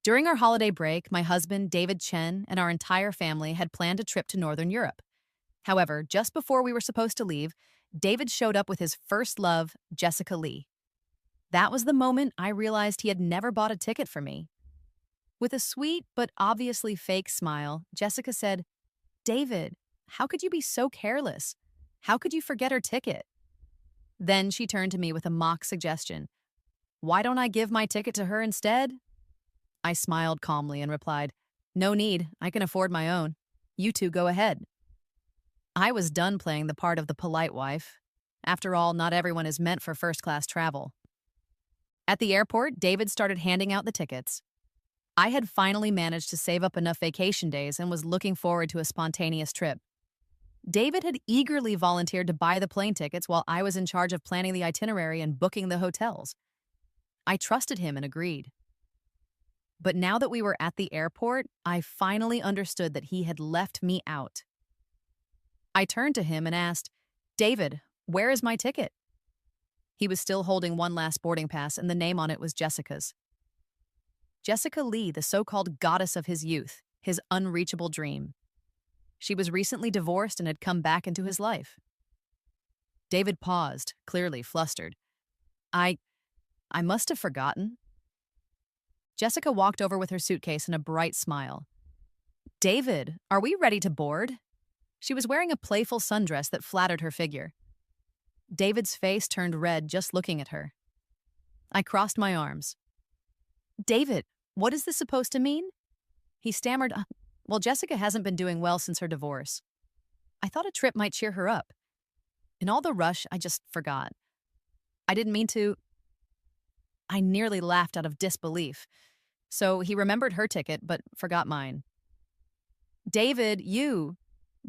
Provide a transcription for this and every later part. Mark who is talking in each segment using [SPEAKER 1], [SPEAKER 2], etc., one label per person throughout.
[SPEAKER 1] During our holiday break, my husband, David Chen, and our entire family had planned a trip to Northern Europe. However, just before we were supposed to leave, David showed up with his first love, Jessica Lee. That was the moment I realized he had never bought a ticket for me. With a sweet but obviously fake smile, Jessica said, "David, how could you be so careless? How could you forget her ticket?" Then she turned to me with a mock suggestion. "Why don't I give my ticket to her instead?" I smiled calmly and replied, "No need, I can afford my own. You two go ahead." I was done playing the part of the polite wife. After all, not everyone is meant for first-class travel. At the airport, David started handing out the tickets. I had finally managed to save up enough vacation days and was looking forward to a spontaneous trip. David had eagerly volunteered to buy the plane tickets while I was in charge of planning the itinerary and booking the hotels. I trusted him and agreed. But now that we were at the airport, I finally understood that he had left me out. I turned to him and asked, "David, where is my ticket?" He was still holding one last boarding pass, and the name on it was Jessica's. Jessica Lee, the so-called goddess of his youth, his unreachable dream. She was recently divorced and had come back into his life. David paused, clearly flustered. I must have forgotten." Jessica walked over with her suitcase and a bright smile. "David, are we ready to board?" She was wearing a playful sundress that flattered her figure. David's face turned red just looking at her. I crossed my arms. "David, what is this supposed to mean?" He stammered, "Well, Jessica hasn't been doing well since her divorce. I thought a trip might cheer her up. In all the rush, I just forgot. I didn't mean to." I nearly laughed out of disbelief. So he remembered her ticket, but forgot mine. "David, you—"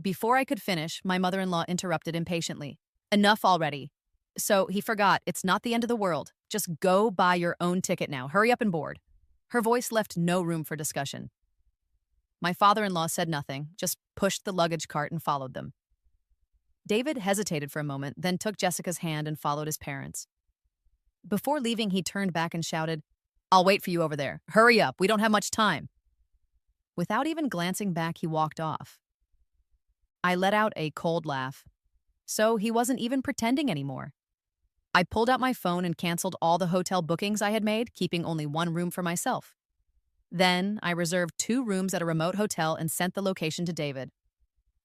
[SPEAKER 1] Before I could finish, my mother-in-law interrupted impatiently. "Enough already." So he forgot. It's not the end of the world. Just go buy your own ticket now. Hurry up and board. Her voice left no room for discussion. My father-in-law said nothing, just pushed the luggage cart and followed them. David hesitated for a moment, then took Jessica's hand and followed his parents. Before leaving, he turned back and shouted, "I'll wait for you over there. Hurry up, we don't have much time." Without even glancing back, he walked off. I let out a cold laugh. So he wasn't even pretending anymore. I pulled out my phone and canceled all the hotel bookings I had made, keeping only one room for myself. Then I reserved 2 rooms at a remote hotel and sent the location to David.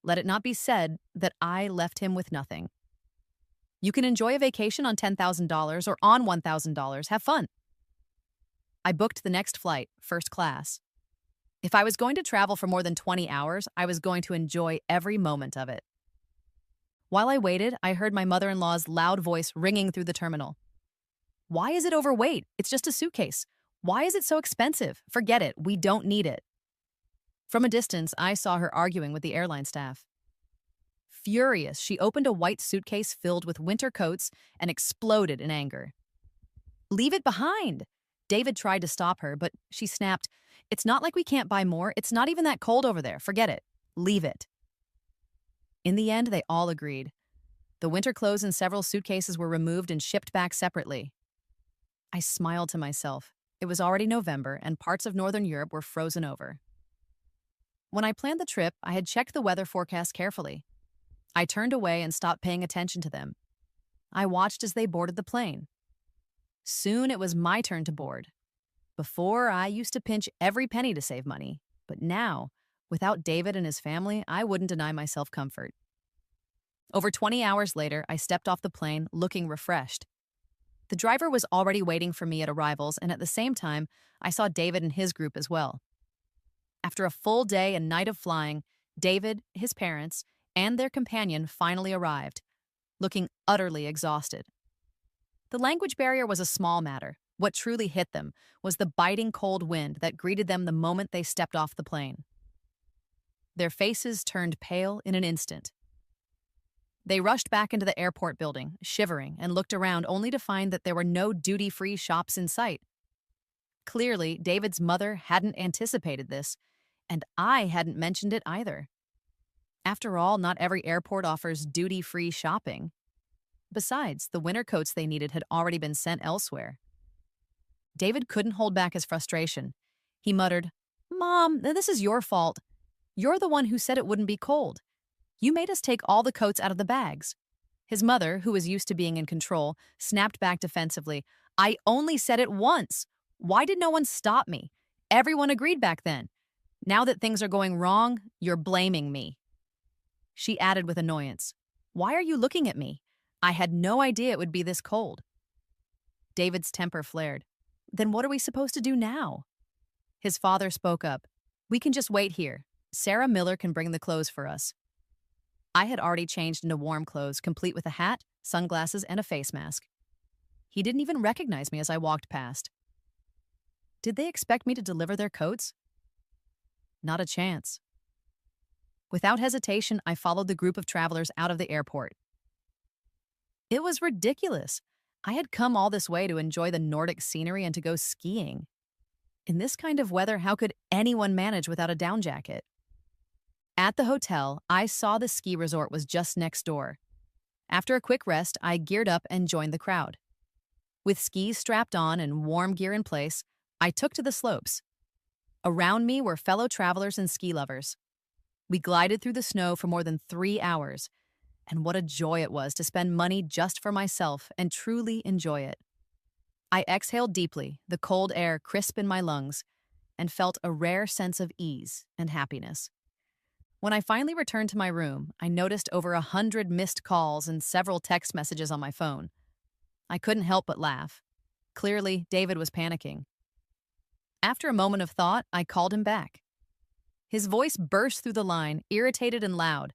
[SPEAKER 1] Let it not be said that I left him with nothing. You can enjoy a vacation on $10,000 or on $1,000. Have fun. I booked the next flight, first class. If I was going to travel for more than 20 hours, I was going to enjoy every moment of it. While I waited, I heard my mother-in-law's loud voice ringing through the terminal. "Why is it overweight? It's just a suitcase. Why is it so expensive? Forget it. We don't need it." From a distance, I saw her arguing with the airline staff. Furious, she opened a white suitcase filled with winter coats and exploded in anger. "Leave it behind." David tried to stop her, but she snapped, "It's not like we can't buy more. It's not even that cold over there. Forget it. Leave it." In the end, they all agreed. The winter clothes in several suitcases were removed and shipped back separately. I smiled to myself. It was already November, and parts of Northern Europe were frozen over. When I planned the trip, I had checked the weather forecast carefully. I turned away and stopped paying attention to them. I watched as they boarded the plane. Soon it was my turn to board. Before, I used to pinch every penny to save money, but now, without David and his family, I wouldn't deny myself comfort. Over 20 hours later, I stepped off the plane, looking refreshed. The driver was already waiting for me at arrivals, and at the same time, I saw David and his group as well. After a full day and night of flying, David, his parents, and their companion finally arrived, looking utterly exhausted. The language barrier was a small matter. What truly hit them was the biting cold wind that greeted them the moment they stepped off the plane. Their faces turned pale in an instant. They rushed back into the airport building, shivering, and looked around only to find that there were no duty-free shops in sight. Clearly, David's mother hadn't anticipated this, and I hadn't mentioned it either. After all, not every airport offers duty-free shopping. Besides, the winter coats they needed had already been sent elsewhere. David couldn't hold back his frustration. He muttered, "Mom, this is your fault. You're the one who said it wouldn't be cold. You made us take all the coats out of the bags." His mother, who was used to being in control, snapped back defensively. "I only said it once. Why did no one stop me? Everyone agreed back then. Now that things are going wrong, you're blaming me." She added with annoyance, "Why are you looking at me? I had no idea it would be this cold." David's temper flared. "Then what are we supposed to do now?" His father spoke up. "We can just wait here. Sarah Miller can bring the clothes for us." I had already changed into warm clothes, complete with a hat, sunglasses, and a face mask. He didn't even recognize me as I walked past. Did they expect me to deliver their coats? Not a chance. Without hesitation, I followed the group of travelers out of the airport. It was ridiculous. I had come all this way to enjoy the Nordic scenery and to go skiing. In this kind of weather, how could anyone manage without a down jacket? At the hotel, I saw the ski resort was just next door. After a quick rest, I geared up and joined the crowd. With skis strapped on and warm gear in place, I took to the slopes. Around me were fellow travelers and ski lovers. We glided through the snow for more than 3 hours, and what a joy it was to spend money just for myself and truly enjoy it. I exhaled deeply, the cold air crisp in my lungs, and felt a rare sense of ease and happiness. When I finally returned to my room, I noticed over 100 missed calls and several text messages on my phone. I couldn't help but laugh. Clearly, David was panicking. After a moment of thought, I called him back. His voice burst through the line, irritated and loud.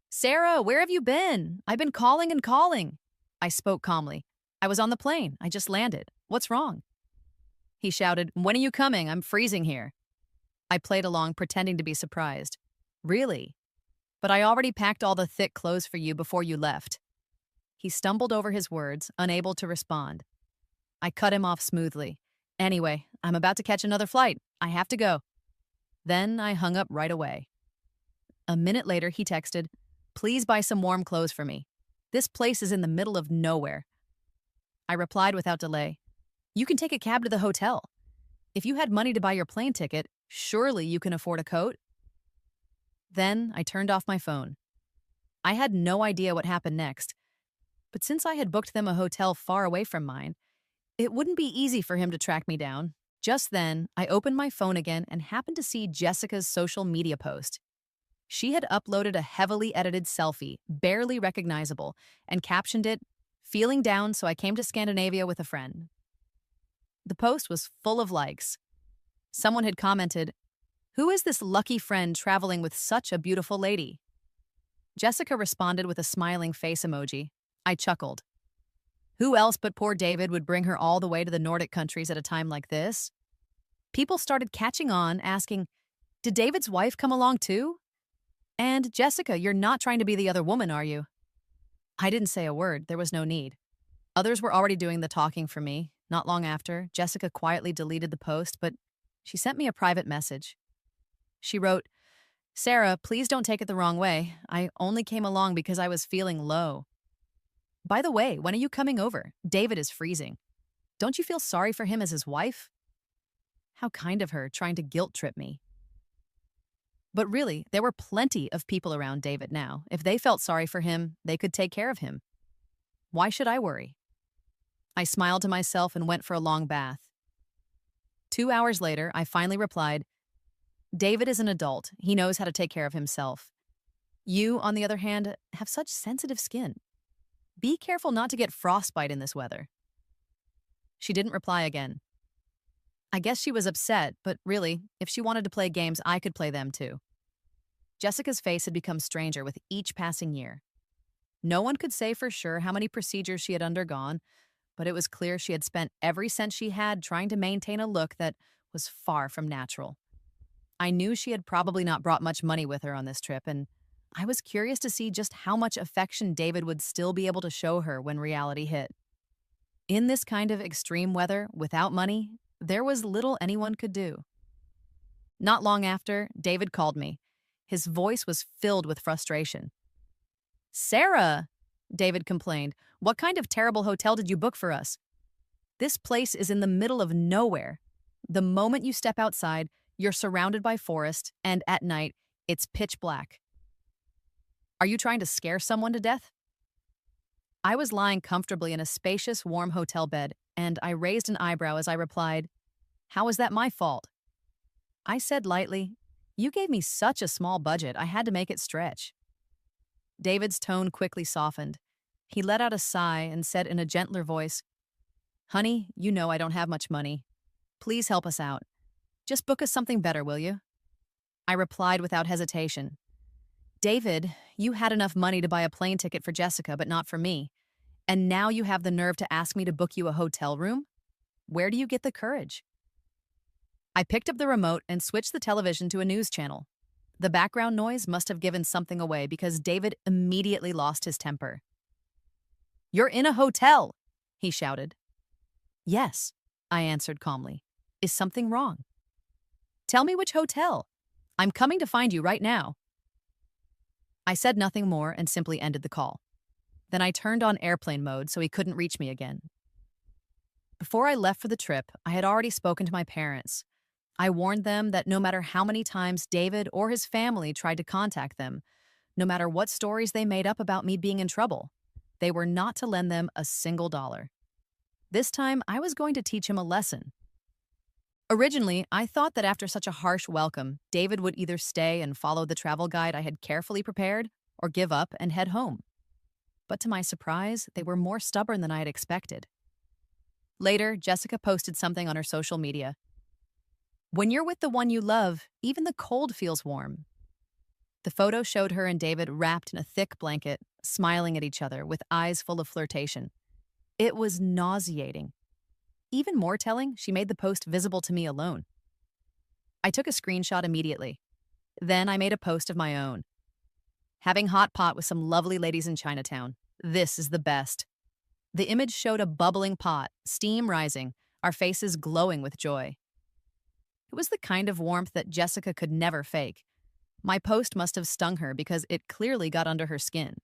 [SPEAKER 1] "Sarah, where have you been? I've been calling and calling." I spoke calmly. "I was on the plane. I just landed. What's wrong?" He shouted, "When are you coming? I'm freezing here." I played along, pretending to be surprised. "Really? But I already packed all the thick clothes for you before you left." He stumbled over his words, unable to respond. I cut him off smoothly. "Anyway, I'm about to catch another flight. I have to go." Then I hung up right away. A minute later, he texted, "Please buy some warm clothes for me. This place is in the middle of nowhere." I replied without delay, "You can take a cab to the hotel. If you had money to buy your plane ticket, surely you can afford a coat." Then I turned off my phone. I had no idea what happened next, but since I had booked them a hotel far away from mine, it wouldn't be easy for him to track me down. Just then, I opened my phone again and happened to see Jessica's social media post. She had uploaded a heavily edited selfie, barely recognizable, and captioned it, "Feeling down, so I came to Scandinavia with a friend." The post was full of likes. Someone had commented, "Who is this lucky friend traveling with such a beautiful lady?" Jessica responded with a smiling face emoji. I chuckled. Who else but poor David would bring her all the way to the Nordic countries at a time like this? People started catching on, asking, "Did David's wife come along too?" And, "Jessica, you're not trying to be the other woman, are you?" I didn't say a word. There was no need. Others were already doing the talking for me. Not long after, Jessica quietly deleted the post, but she sent me a private message. She wrote, "Sarah, please don't take it the wrong way. I only came along because I was feeling low. By the way, when are you coming over? David is freezing. Don't you feel sorry for him as his wife?" How kind of her, trying to guilt trip me. But really, there were plenty of people around David now. If they felt sorry for him, they could take care of him. Why should I worry? I smiled to myself and went for a long bath. 2 hours later, I finally replied, "David is an adult. He knows how to take care of himself. You, on the other hand, have such sensitive skin. Be careful not to get frostbite in this weather." She didn't reply again. I guess she was upset, but really, if she wanted to play games, I could play them too. Jessica's face had become stranger with each passing year. No one could say for sure how many procedures she had undergone, but it was clear she had spent every cent she had trying to maintain a look that was far from natural. I knew she had probably not brought much money with her on this trip, and I was curious to see just how much affection David would still be able to show her when reality hit. In this kind of extreme weather, without money, there was little anyone could do. Not long after, David called me. His voice was filled with frustration. "Sarah," David complained, "what kind of terrible hotel did you book for us? This place is in the middle of nowhere. The moment you step outside, you're surrounded by forest, and at night, it's pitch black. Are you trying to scare someone to death? I was lying comfortably in a spacious, warm hotel bed, and I raised an eyebrow as I replied, "How is that my fault?" I said lightly, "You gave me such a small budget, I had to make it stretch." David's tone quickly softened. He let out a sigh and said in a gentler voice, "Honey, you know I don't have much money. Please help us out. Just book us something better, will you?" I replied without hesitation, "David, you had enough money to buy a plane ticket for Jessica, but not for me. And now you have the nerve to ask me to book you a hotel room? Where do you get the courage?" I picked up the remote and switched the television to a news channel. The background noise must have given something away because David immediately lost his temper. "You're in a hotel!" he shouted. "Yes," I answered calmly. "Is something wrong?" "Tell me which hotel. I'm coming to find you right now." I said nothing more and simply ended the call. Then I turned on airplane mode so he couldn't reach me again. Before I left for the trip, I had already spoken to my parents. I warned them that no matter how many times David or his family tried to contact them, no matter what stories they made up about me being in trouble, they were not to lend them a single dollar. This time, I was going to teach him a lesson. Originally, I thought that after such a harsh welcome, David would either stay and follow the travel guide I had carefully prepared or give up and head home. But to my surprise, they were more stubborn than I had expected. Later, Jessica posted something on her social media. "When you're with the one you love, even the cold feels warm." The photo showed her and David wrapped in a thick blanket, smiling at each other with eyes full of flirtation. It was nauseating. Even more telling, she made the post visible to me alone. I took a screenshot immediately. Then I made a post of my own. "Having hot pot with some lovely ladies in Chinatown. This is the best." The image showed a bubbling pot, steam rising, our faces glowing with joy. It was the kind of warmth that Jessica could never fake. My post must have stung her because it clearly got under her skin.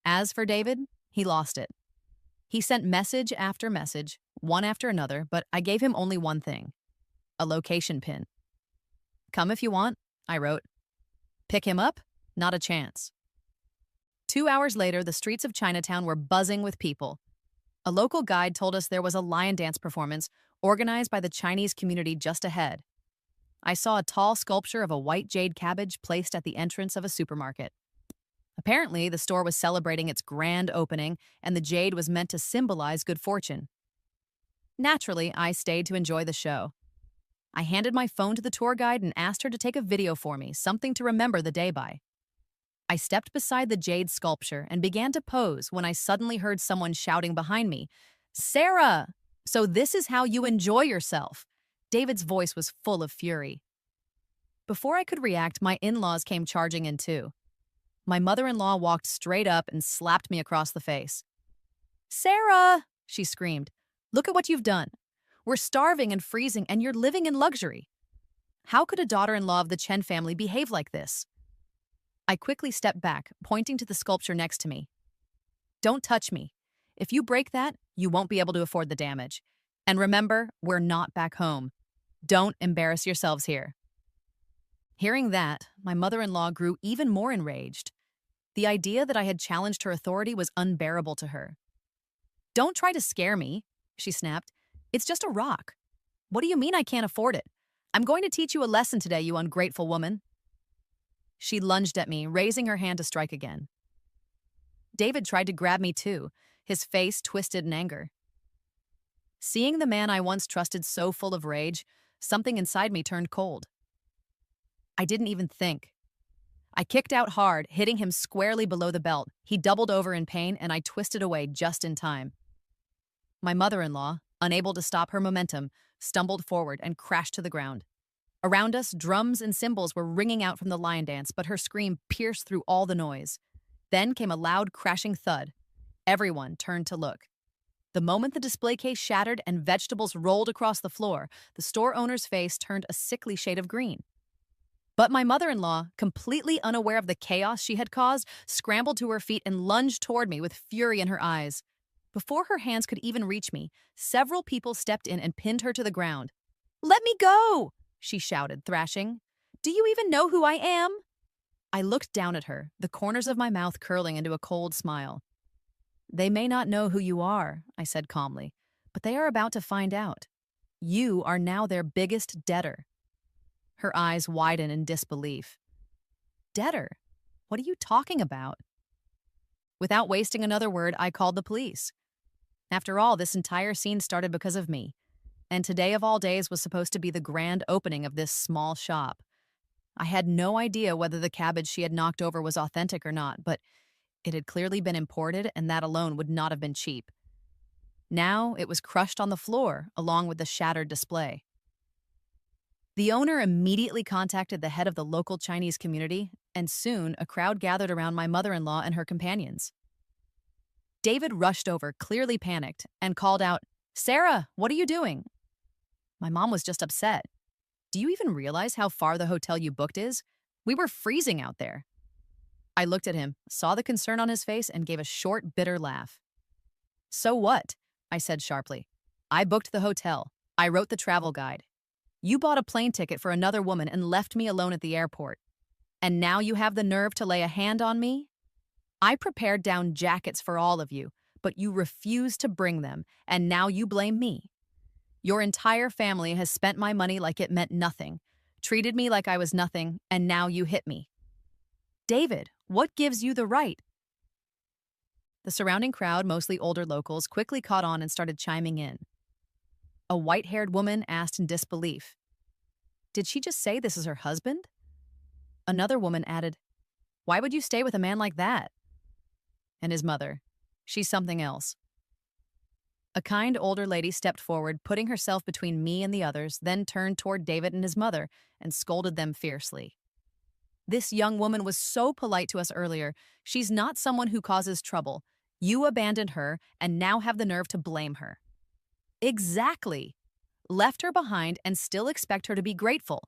[SPEAKER 1] As for David, he lost it. He sent message after message, one after another, but I gave him only one thing: a location pin. "Come if you want," I wrote. "Pick him up? Not a chance." 2 hours later, the streets of Chinatown were buzzing with people. A local guide told us there was a lion dance performance organized by the Chinese community just ahead. I saw a tall sculpture of a white jade cabbage placed at the entrance of a supermarket. Apparently, the store was celebrating its grand opening, and the jade was meant to symbolize good fortune. Naturally, I stayed to enjoy the show. I handed my phone to the tour guide and asked her to take a video for me, something to remember the day by. I stepped beside the jade sculpture and began to pose when I suddenly heard someone shouting behind me, "Sarah! So this is how you enjoy yourself." David's voice was full of fury. Before I could react, my in-laws came charging in too. My mother-in-law walked straight up and slapped me across the face. "Sarah!" she screamed. "Look at what you've done. We're starving and freezing, and you're living in luxury. How could a daughter-in-law of the Chen family behave like this?" I quickly stepped back, pointing to the sculpture next to me. "Don't touch me. If you break that, you won't be able to afford the damage. And remember, we're not back home. Don't embarrass yourselves here." Hearing that, my mother-in-law grew even more enraged. The idea that I had challenged her authority was unbearable to her. "Don't try to scare me," she snapped. "It's just a rock. What do you mean I can't afford it? I'm going to teach you a lesson today, you ungrateful woman." She lunged at me, raising her hand to strike again. David tried to grab me too, his face twisted in anger. Seeing the man I once trusted so full of rage, something inside me turned cold. I didn't even think. I kicked out hard, hitting him squarely below the belt. He doubled over in pain, and I twisted away just in time. My mother-in-law, unable to stop her momentum, stumbled forward and crashed to the ground. Around us, drums and cymbals were ringing out from the lion dance, but her scream pierced through all the noise. Then came a loud, crashing thud. Everyone turned to look. The moment the display case shattered and vegetables rolled across the floor, the store owner's face turned a sickly shade of green. But my mother-in-law, completely unaware of the chaos she had caused, scrambled to her feet and lunged toward me with fury in her eyes. Before her hands could even reach me, several people stepped in and pinned her to the ground. Let me go, she shouted, thrashing. Do you even know who I am? I looked down at her, the corners of my mouth curling into a cold smile. They may not know who you are, I said calmly, but they are about to find out. You are now their biggest debtor. Her eyes widened in disbelief. Debtor? What are you talking about? Without wasting another word, I called the police. After all, this entire scene started because of me, and today of all days was supposed to be the grand opening of this small shop. I had no idea whether the cabbage she had knocked over was authentic or not, but it had clearly been imported, and that alone would not have been cheap. Now it was crushed on the floor, along with the shattered display. The owner immediately contacted the head of the local Chinese community, and soon a crowd gathered around my mother-in-law and her companions. David rushed over, clearly panicked, and called out, "Sarah, what are you doing?" My mom was just upset. "Do you even realize how far the hotel you booked is? We were freezing out there." I looked at him, saw the concern on his face, and gave a short, bitter laugh. "So what?" I said sharply. "I booked the hotel. I wrote the travel guide. You bought a plane ticket for another woman and left me alone at the airport. And now you have the nerve to lay a hand on me? I prepared down jackets for all of you, but you refused to bring them, and now you blame me. Your entire family has spent my money like it meant nothing, treated me like I was nothing, and now you hit me. David, what gives you the right?" The surrounding crowd, mostly older locals, quickly caught on and started chiming in. A white-haired woman asked in disbelief, "Did she just say this is her husband?" Another woman added, "Why would you stay with a man like that?" And his mother, "She's something else." A kind older lady stepped forward, putting herself between me and the others, then turned toward David and his mother and scolded them fiercely. "This young woman was so polite to us earlier. She's not someone who causes trouble. You abandoned her and now have the nerve to blame her." "Exactly. Left her behind and still expect her to be grateful.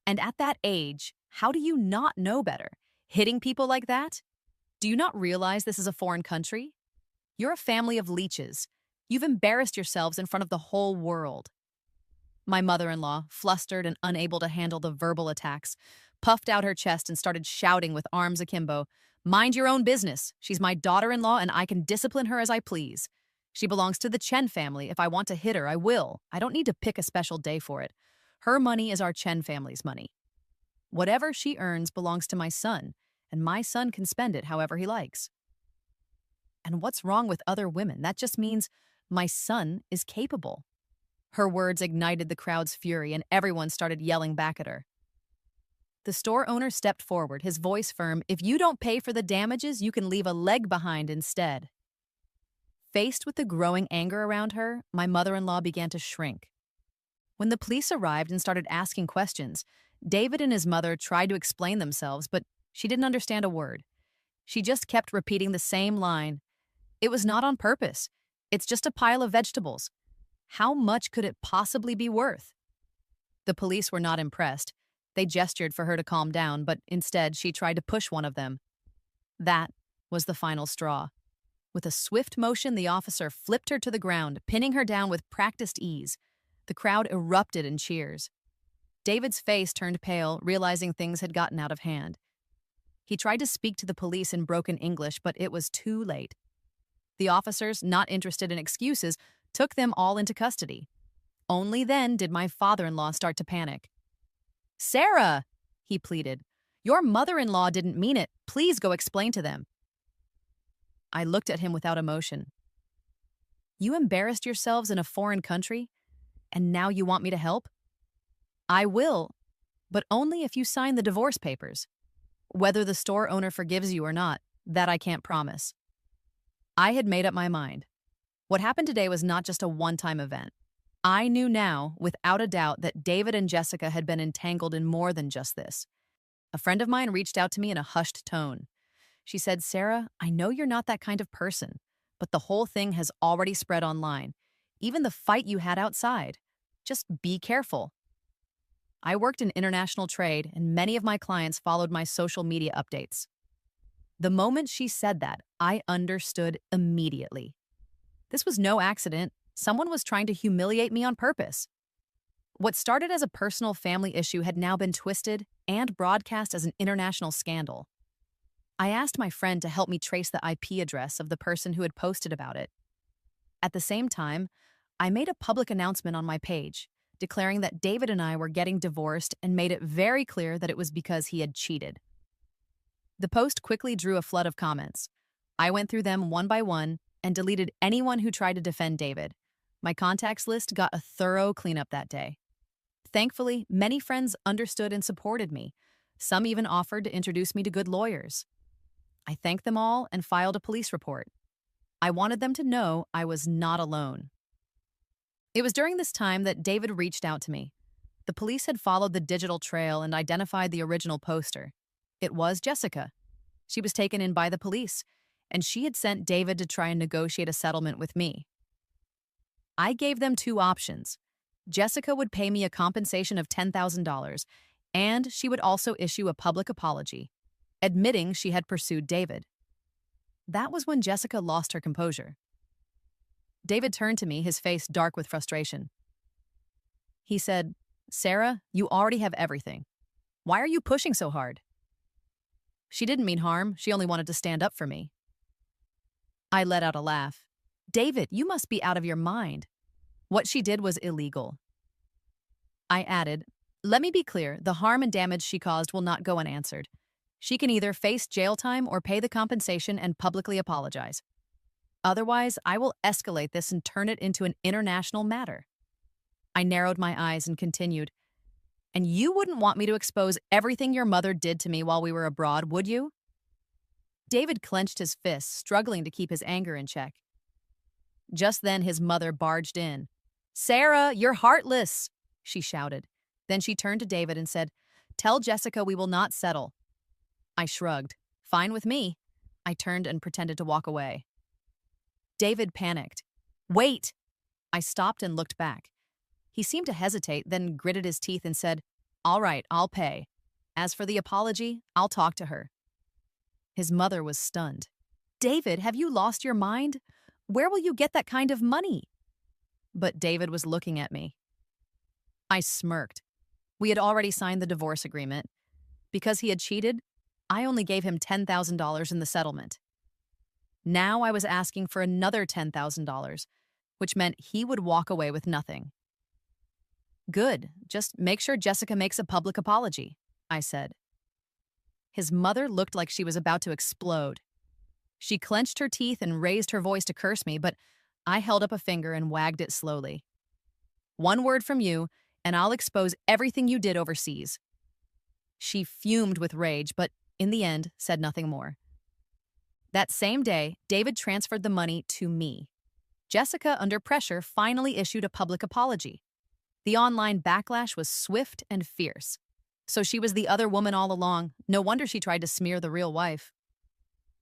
[SPEAKER 1] And at that age, how do you not know better? Hitting people like that? Do you not realize this is a foreign country? You're a family of leeches. You've embarrassed yourselves in front of the whole world." My mother-in-law, flustered and unable to handle the verbal attacks, puffed out her chest and started shouting with arms akimbo, "Mind your own business. She's my daughter-in-law and I can discipline her as I please. She belongs to the Chen family. If I want to hit her, I will. I don't need to pick a special day for it. Her money is our Chen family's money. Whatever she earns belongs to my son, and my son can spend it however he likes. And what's wrong with other women? That just means my son is capable." Her words ignited the crowd's fury, and everyone started yelling back at her. The store owner stepped forward, his voice firm, "If you don't pay for the damages, you can leave a leg behind instead." Faced with the growing anger around her, my mother-in-law began to shrink. When the police arrived and started asking questions, David and his mother tried to explain themselves, but she didn't understand a word. She just kept repeating the same line. "It was not on purpose. It's just a pile of vegetables. How much could it possibly be worth?" The police were not impressed. They gestured for her to calm down, but instead she tried to push one of them. That was the final straw. With a swift motion, the officer flipped her to the ground, pinning her down with practiced ease. The crowd erupted in cheers. David's face turned pale, realizing things had gotten out of hand. He tried to speak to the police in broken English, but it was too late. The officers, not interested in excuses, took them all into custody. Only then did my father-in-law start to panic. "Sarah," he pleaded, "your mother-in-law didn't mean it. Please go explain to them." I looked at him without emotion. "You embarrassed yourselves in a foreign country, and now you want me to help? I will, but only if you sign the divorce papers. Whether the store owner forgives you or not, that I can't promise." I had made up my mind. What happened today was not just a one-time event. I knew now, without a doubt, that David and Jessica had been entangled in more than just this. A friend of mine reached out to me in a hushed tone. She said, "Sarah, I know you're not that kind of person, but the whole thing has already spread online. Even the fight you had outside. Just be careful." I worked in international trade, and many of my clients followed my social media updates. The moment she said that, I understood immediately. This was no accident. Someone was trying to humiliate me on purpose. What started as a personal family issue had now been twisted and broadcast as an international scandal. I asked my friend to help me trace the IP address of the person who had posted about it. At the same time, I made a public announcement on my page, declaring that David and I were getting divorced and made it very clear that it was because he had cheated. The post quickly drew a flood of comments. I went through them one by one and deleted anyone who tried to defend David. My contacts list got a thorough cleanup that day. Thankfully, many friends understood and supported me. Some even offered to introduce me to good lawyers. I thanked them all and filed a police report. I wanted them to know I was not alone. It was during this time that David reached out to me. The police had followed the digital trail and identified the original poster. It was Jessica. She was taken in by the police, and she had sent David to try and negotiate a settlement with me. I gave them two options. Jessica would pay me a compensation of $10,000, and she would also issue a public apology, admitting she had pursued David. That was when Jessica lost her composure. David turned to me, his face dark with frustration. He said, "Sarah, you already have everything. Why are you pushing so hard?" She didn't mean harm. She only wanted to stand up for me. I let out a laugh. "David, you must be out of your mind. What she did was illegal." I added, "Let me be clear, the harm and damage she caused will not go unanswered. She can either face jail time or pay the compensation and publicly apologize. Otherwise, I will escalate this and turn it into an international matter." I narrowed my eyes and continued, "And you wouldn't want me to expose everything your mother did to me while we were abroad, would you?" David clenched his fists, struggling to keep his anger in check. Just then, his mother barged in. "Sarah, you're heartless," she shouted. Then she turned to David and said, "Tell Jessica we will not settle." I shrugged. "Fine with me." I turned and pretended to walk away. David panicked. "Wait!" I stopped and looked back. He seemed to hesitate, then gritted his teeth and said, "All right, I'll pay. As for the apology, I'll talk to her." His mother was stunned. "David, have you lost your mind? Where will you get that kind of money?" But David was looking at me. I smirked. We had already signed the divorce agreement. Because he had cheated, I only gave him $10,000 in the settlement. Now I was asking for another $10,000, which meant he would walk away with nothing. "Good. Just make sure Jessica makes a public apology," I said. His mother looked like she was about to explode. She clenched her teeth and raised her voice to curse me, but I held up a finger and wagged it slowly. "One word from you, and I'll expose everything you did overseas." She fumed with rage, but in the end, said nothing more. That same day, David transferred the money to me. Jessica, under pressure, finally issued a public apology. The online backlash was swift and fierce. So she was the other woman all along. No wonder she tried to smear the real wife.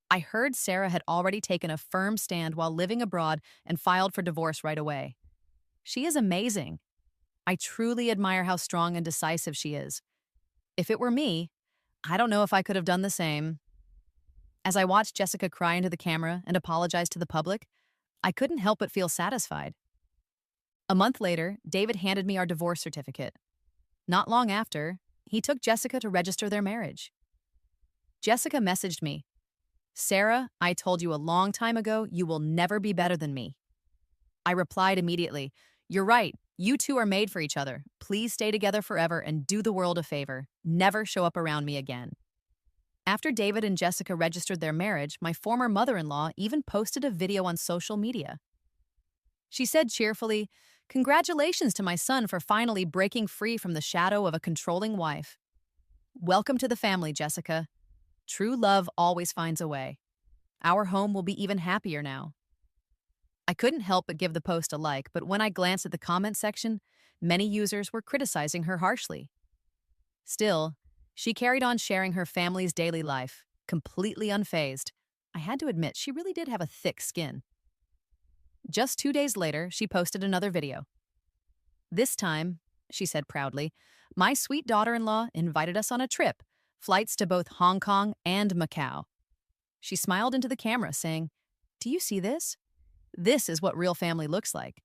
[SPEAKER 1] I heard Sarah had already taken a firm stand while living abroad and filed for divorce right away. She is amazing. I truly admire how strong and decisive she is. If it were me, I don't know if I could have done the same. As I watched Jessica cry into the camera and apologize to the public, I couldn't help but feel satisfied. A month later, David handed me our divorce certificate. Not long after, he took Jessica to register their marriage. Jessica messaged me, "Sarah, I told you a long time ago you will never be better than me." I replied immediately, "You're right. You two are made for each other. Please stay together forever and do the world a favor. Never show up around me again." After David and Jessica registered their marriage, my former mother-in-law even posted a video on social media. She said cheerfully, "Congratulations to my son for finally breaking free from the shadow of a controlling wife. Welcome to the family, Jessica. True love always finds a way. Our home will be even happier now." I couldn't help but give the post a like, but when I glanced at the comment section, many users were criticizing her harshly. Still, she carried on sharing her family's daily life, completely unfazed. I had to admit, she really did have a thick skin. Just 2 days later, she posted another video. "This time," she said proudly, "my sweet daughter-in-law invited us on a trip, flights to both Hong Kong and Macau." She smiled into the camera, saying, "Do you see this? This is what real family looks like."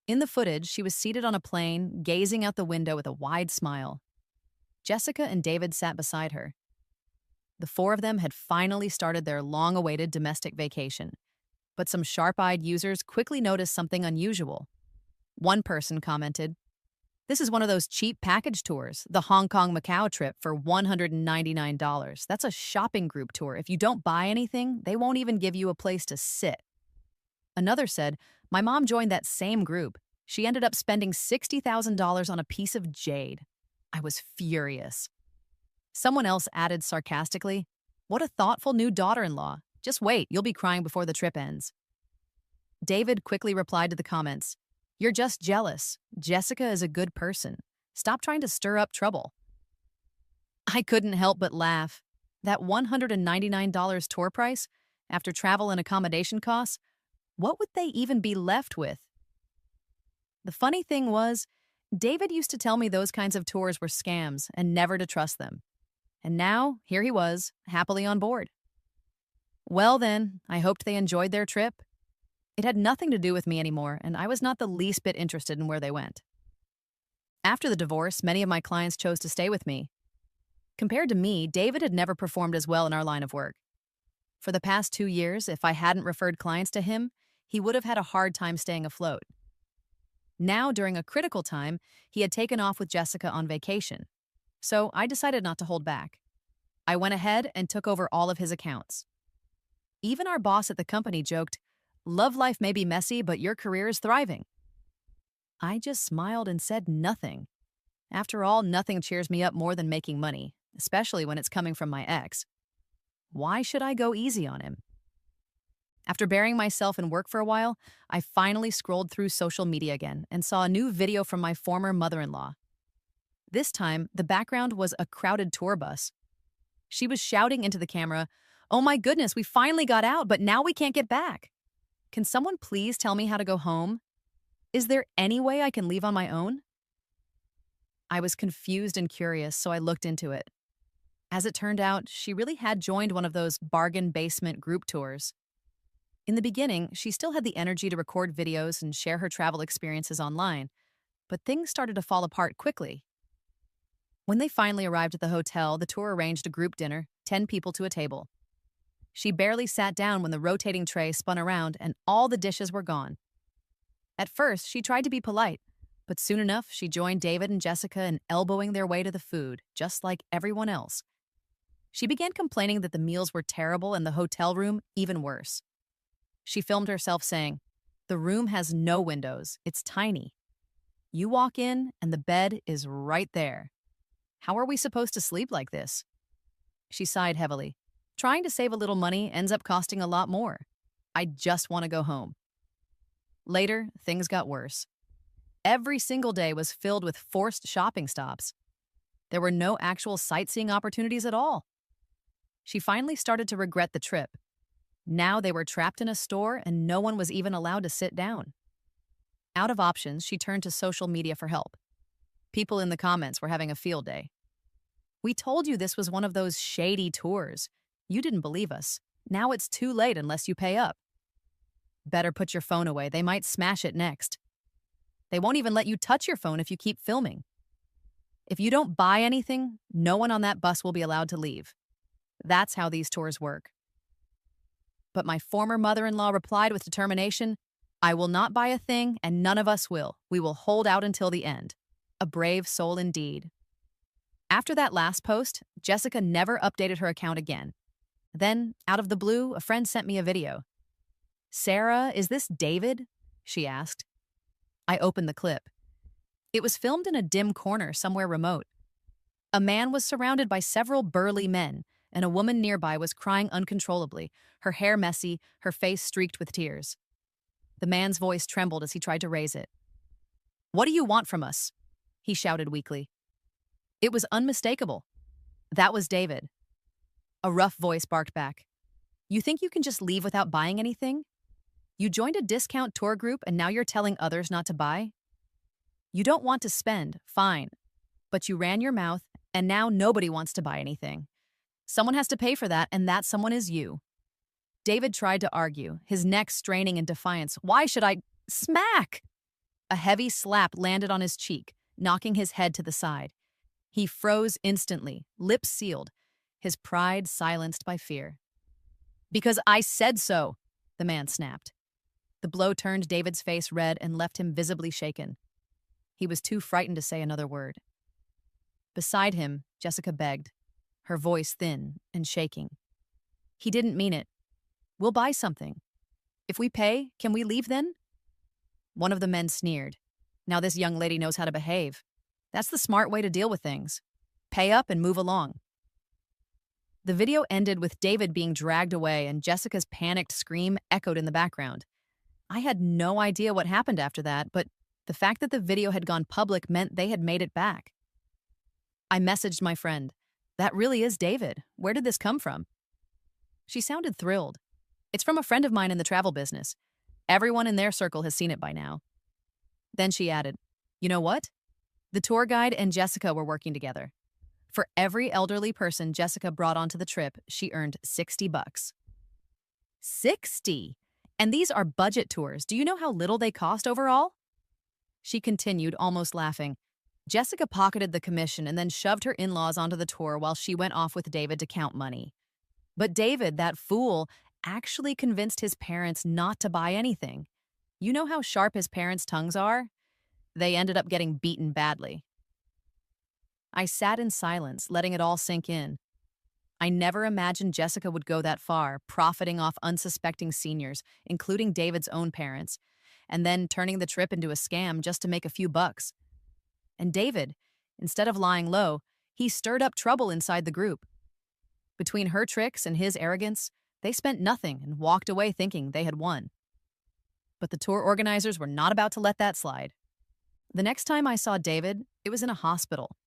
[SPEAKER 1] In the footage, she was seated on a plane, gazing out the window with a wide smile. Jessica and David sat beside her. The four of them had finally started their long-awaited domestic vacation, but some sharp-eyed users quickly noticed something unusual. One person commented, "This is one of those cheap package tours, the Hong Kong-Macau trip for $199. That's a shopping group tour. If you don't buy anything, they won't even give you a place to sit." Another said, "My mom joined that same group. She ended up spending $60,000 on a piece of jade." I was furious. Someone else added sarcastically, "What a thoughtful new daughter-in-law. Just wait, you'll be crying before the trip ends." David quickly replied to the comments, "You're just jealous. Jessica is a good person. Stop trying to stir up trouble." I couldn't help but laugh. That $199 tour price, after travel and accommodation costs, what would they even be left with? The funny thing was, David used to tell me those kinds of tours were scams and never to trust them. And now, here he was, happily on board. Well then, I hoped they enjoyed their trip. It had nothing to do with me anymore, and I was not the least bit interested in where they went. After the divorce, many of my clients chose to stay with me. Compared to me, David had never performed as well in our line of work. For the past 2 years, if I hadn't referred clients to him, he would have had a hard time staying afloat. Now, during a critical time, he had taken off with Jessica on vacation. So I decided not to hold back. I went ahead and took over all of his accounts. Even our boss at the company joked, "Love life may be messy, but your career is thriving." I just smiled and said nothing. After all, nothing cheers me up more than making money, especially when it's coming from my ex. Why should I go easy on him? After burying myself in work for a while, I finally scrolled through social media again and saw a new video from my former mother-in-law. This time, the background was a crowded tour bus. She was shouting into the camera, "Oh my goodness, we finally got out, but now we can't get back. Can someone please tell me how to go home? Is there any way I can leave on my own?" I was confused and curious, so I looked into it. As it turned out, she really had joined one of those bargain basement group tours. In the beginning, she still had the energy to record videos and share her travel experiences online, but things started to fall apart quickly. When they finally arrived at the hotel, the tour arranged a group dinner, 10 people to a table. She barely sat down when the rotating tray spun around and all the dishes were gone. At first, she tried to be polite, but soon enough, she joined David and Jessica in elbowing their way to the food, just like everyone else. She began complaining that the meals were terrible and the hotel room even worse. She filmed herself saying, "The room has no windows. It's tiny. You walk in and the bed is right there. How are we supposed to sleep like this?" She sighed heavily. "Trying to save a little money ends up costing a lot more. I just want to go home." Later, things got worse. Every single day was filled with forced shopping stops. There were no actual sightseeing opportunities at all. She finally started to regret the trip. Now they were trapped in a store and no one was even allowed to sit down. Out of options, she turned to social media for help. People in the comments were having a field day. "We told you this was one of those shady tours. You didn't believe us. Now it's too late unless you pay up. Better put your phone away. They might smash it next. They won't even let you touch your phone if you keep filming. If you don't buy anything, no one on that bus will be allowed to leave. That's how these tours work." But my former mother-in-law replied with determination, "I will not buy a thing, and none of us will. We will hold out until the end." A brave soul indeed. After that last post, Jessica never updated her account again. Then, out of the blue, a friend sent me a video. "Sarah, is this David?" she asked. I opened the clip. It was filmed in a dim corner somewhere remote. A man was surrounded by several burly men, and a woman nearby was crying uncontrollably, her hair messy, her face streaked with tears. The man's voice trembled as he tried to raise it. "What do you want from us?" he shouted weakly. It was unmistakable. That was David. A rough voice barked back. "You think you can just leave without buying anything? You joined a discount tour group and now you're telling others not to buy? You don't want to spend, fine, but you ran your mouth and now nobody wants to buy anything. Someone has to pay for that, and that someone is you." David tried to argue, his neck straining in defiance. "Why should I—" Smack! A heavy slap landed on his cheek, knocking his head to the side. He froze instantly, lips sealed, his pride silenced by fear. "Because I said so," the man snapped. The blow turned David's face red and left him visibly shaken. He was too frightened to say another word. Beside him, Jessica begged, her voice thin and shaking. "He didn't mean it. We'll buy something. If we pay, can we leave then?" One of the men sneered. "Now this young lady knows how to behave. That's the smart way to deal with things. Pay up and move along." The video ended with David being dragged away and Jessica's panicked scream echoed in the background. I had no idea what happened after that, but the fact that the video had gone public meant they had made it back. I messaged my friend. "That really is David. Where did this come from?" She sounded thrilled. "It's from a friend of mine in the travel business. Everyone in their circle has seen it by now." Then she added, "You know what? The tour guide and Jessica were working together. For every elderly person Jessica brought onto the trip, she earned $60. 60! And these are budget tours. Do you know how little they cost overall?" She continued, almost laughing. Jessica pocketed the commission and then shoved her in-laws onto the tour while she went off with David to count money. But David, that fool, actually convinced his parents not to buy anything. You know how sharp his parents' tongues are? They ended up getting beaten badly. I sat in silence, letting it all sink in. I never imagined Jessica would go that far, profiting off unsuspecting seniors, including David's own parents, and then turning the trip into a scam just to make a few bucks. And David, instead of lying low, he stirred up trouble inside the group. Between her tricks and his arrogance, they spent nothing and walked away thinking they had won. But the tour organizers were not about to let that slide. The next time I saw David, it was in a hospital.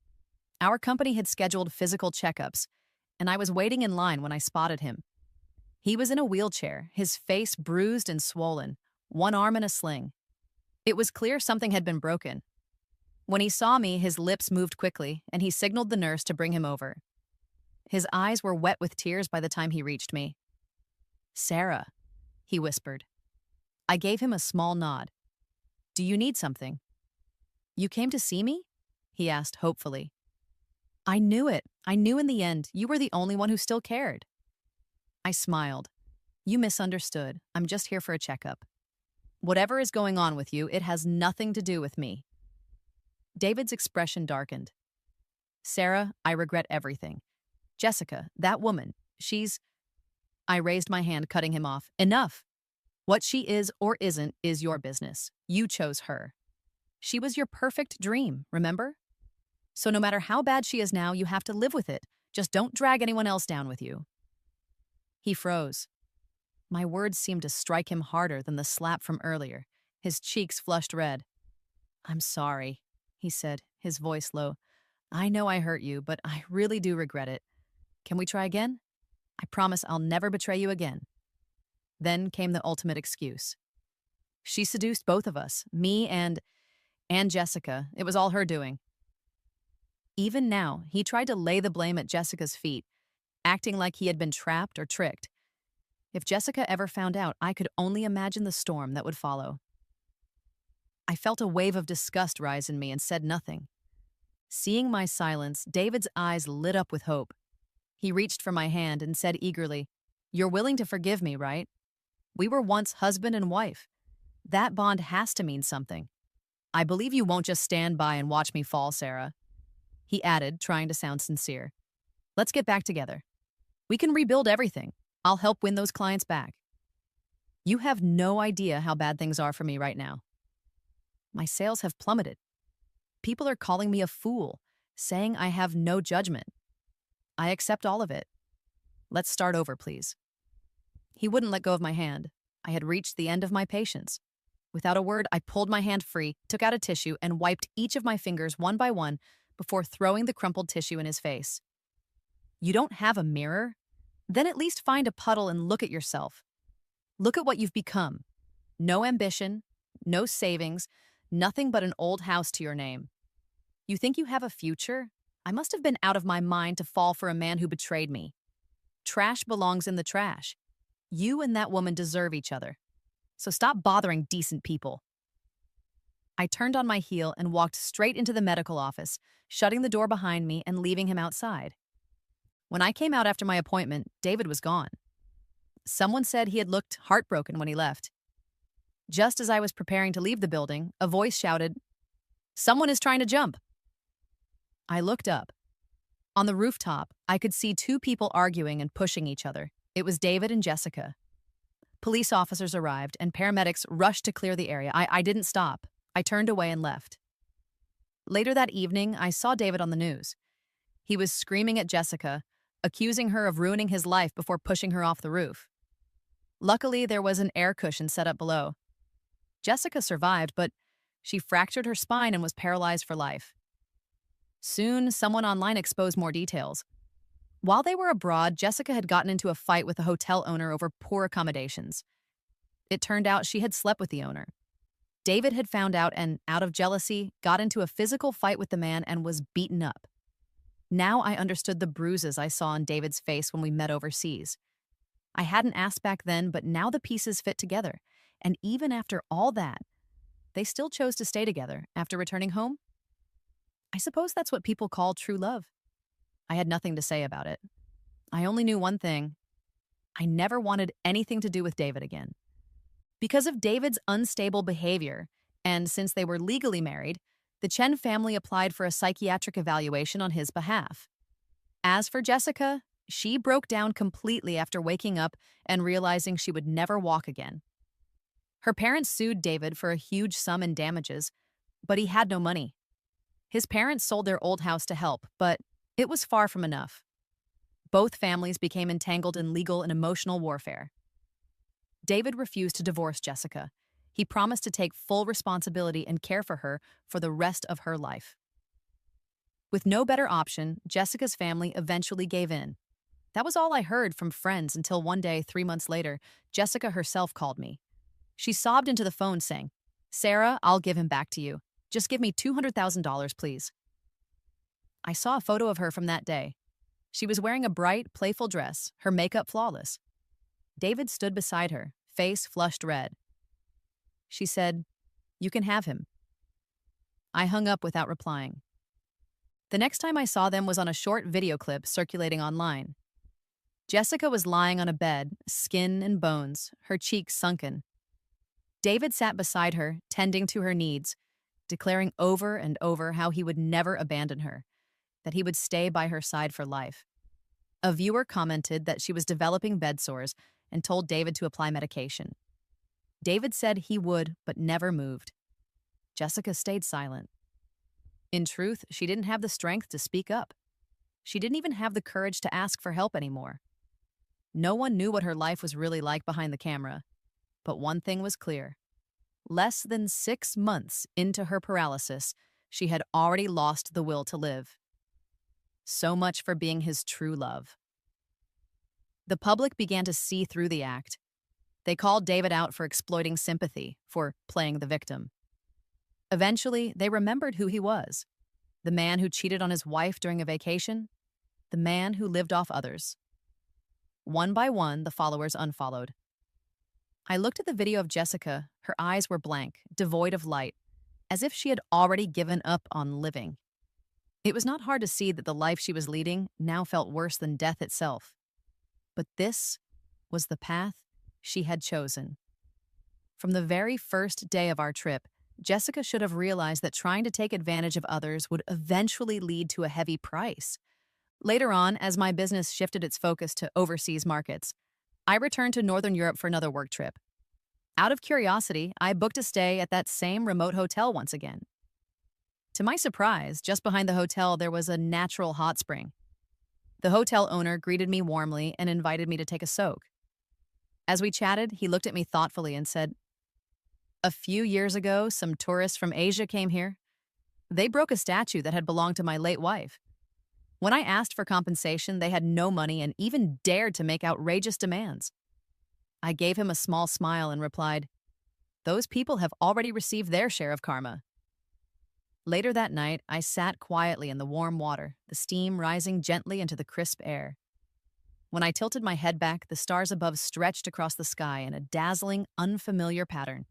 [SPEAKER 1] Our company had scheduled physical checkups, and I was waiting in line when I spotted him. He was in a wheelchair, his face bruised and swollen, one arm in a sling. It was clear something had been broken. When he saw me, his lips moved quickly, and he signaled the nurse to bring him over. His eyes were wet with tears by the time he reached me. "Sarah," he whispered. I gave him a small nod. "Do you need something?" "You came to see me?" he asked hopefully. "I knew it. I knew in the end you were the only one who still cared." I smiled. "You misunderstood. I'm just here for a checkup. Whatever is going on with you, it has nothing to do with me." David's expression darkened. "Sarah, I regret everything. Jessica, that woman, she's—" I raised my hand, cutting him off. "Enough. What she is or isn't is your business. You chose her. She was your perfect dream, remember? So no matter how bad she is now, you have to live with it. Just don't drag anyone else down with you." He froze. My words seemed to strike him harder than the slap from earlier. His cheeks flushed red. "I'm sorry," he said, his voice low. "I know I hurt you, but I really do regret it. Can we try again? I promise I'll never betray you again." Then came the ultimate excuse. "She seduced both of us, me and Jessica. It was all her doing." Even now, he tried to lay the blame at Jessica's feet, acting like he had been trapped or tricked. If Jessica ever found out, I could only imagine the storm that would follow. I felt a wave of disgust rise in me and said nothing. Seeing my silence, David's eyes lit up with hope. He reached for my hand and said eagerly, "You're willing to forgive me, right? We were once husband and wife. That bond has to mean something. I believe you won't just stand by and watch me fall, Sarah." He added, trying to sound sincere. "Let's get back together. We can rebuild everything. I'll help win those clients back. You have no idea how bad things are for me right now. My sales have plummeted. People are calling me a fool, saying I have no judgment. I accept all of it. Let's start over, please." He wouldn't let go of my hand. I had reached the end of my patience. Without a word, I pulled my hand free, took out a tissue, and wiped each of my fingers one by one before throwing the crumpled tissue in his face. "You don't have a mirror? Then at least find a puddle and look at yourself. Look at what you've become. No ambition, no savings, nothing but an old house to your name. You think you have a future? I must have been out of my mind to fall for a man who betrayed me. Trash belongs in the trash. You and that woman deserve each other. So stop bothering decent people." I turned on my heel and walked straight into the medical office, shutting the door behind me and leaving him outside. When I came out after my appointment, David was gone. Someone said he had looked heartbroken when he left. Just as I was preparing to leave the building, a voice shouted, "Someone is trying to jump." I looked up. On the rooftop, I could see two people arguing and pushing each other. It was David and Jessica. Police officers arrived, and paramedics rushed to clear the area. I didn't stop. I turned away and left. Later that evening, I saw David on the news. He was screaming at Jessica, accusing her of ruining his life before pushing her off the roof. Luckily, there was an air cushion set up below. Jessica survived, but she fractured her spine and was paralyzed for life. Soon, someone online exposed more details. While they were abroad, Jessica had gotten into a fight with the hotel owner over poor accommodations. It turned out she had slept with the owner. David had found out and, out of jealousy, got into a physical fight with the man and was beaten up. Now I understood the bruises I saw on David's face when we met overseas. I hadn't asked back then, but now the pieces fit together. And even after all that, they still chose to stay together after returning home. I suppose that's what people call true love. I had nothing to say about it. I only knew one thing. I never wanted anything to do with David again. Because of David's unstable behavior, and since they were legally married, the Chen family applied for a psychiatric evaluation on his behalf. As for Jessica, she broke down completely after waking up and realizing she would never walk again. Her parents sued David for a huge sum in damages, but he had no money. His parents sold their old house to help, but it was far from enough. Both families became entangled in legal and emotional warfare. David refused to divorce Jessica. He promised to take full responsibility and care for her for the rest of her life. With no better option, Jessica's family eventually gave in. That was all I heard from friends until one day, 3 months later, Jessica herself called me. She sobbed into the phone saying, "Sarah, I'll give him back to you. Just give me $200,000, please." I saw a photo of her from that day. She was wearing a bright, playful dress, her makeup flawless. David stood beside her, face flushed red. She said, "You can have him." I hung up without replying. The next time I saw them was on a short video clip circulating online. Jessica was lying on a bed, skin and bones, her cheeks sunken. David sat beside her, tending to her needs, declaring over and over how he would never abandon her, that he would stay by her side for life. A viewer commented that she was developing bed sores and told David to apply medication. David said he would, but never moved. Jessica stayed silent. In truth, she didn't have the strength to speak up. She didn't even have the courage to ask for help anymore. No one knew what her life was really like behind the camera. But one thing was clear. Less than 6 months into her paralysis, she had already lost the will to live. So much for being his true love. The public began to see through the act. They called David out for exploiting sympathy, for playing the victim. Eventually, they remembered who he was. The man who cheated on his wife during a vacation. The man who lived off others. One by one, the followers unfollowed. I looked at the video of Jessica. Her eyes were blank, devoid of light, as if she had already given up on living. It was not hard to see that the life she was leading now felt worse than death itself. But this was the path she had chosen. From the very first day of our trip, Jessica should have realized that trying to take advantage of others would eventually lead to a heavy price. Later on, as my business shifted its focus to overseas markets, I returned to Northern Europe for another work trip. Out of curiosity, I booked a stay at that same remote hotel once again. To my surprise, just behind the hotel, there was a natural hot spring. The hotel owner greeted me warmly and invited me to take a soak. As we chatted, he looked at me thoughtfully and said, "A few years ago, some tourists from Asia came here. They broke a statue that had belonged to my late wife. When I asked for compensation, they had no money and even dared to make outrageous demands. I gave him a small smile and replied, 'Those people have already received their share of karma.' Later that night, I sat quietly in the warm water, the steam rising gently into the crisp air. When I tilted my head back, the stars above stretched across the sky in a dazzling, unfamiliar pattern.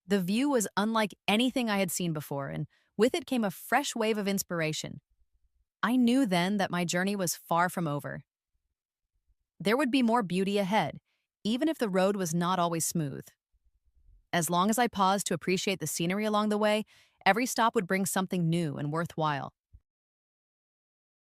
[SPEAKER 1] The view was unlike anything I had seen before, and with it came a fresh wave of inspiration. I knew then that my journey was far from over. There would be more beauty ahead, even if the road was not always smooth. As long as I paused to appreciate the scenery along the way, every stop would bring something new and worthwhile.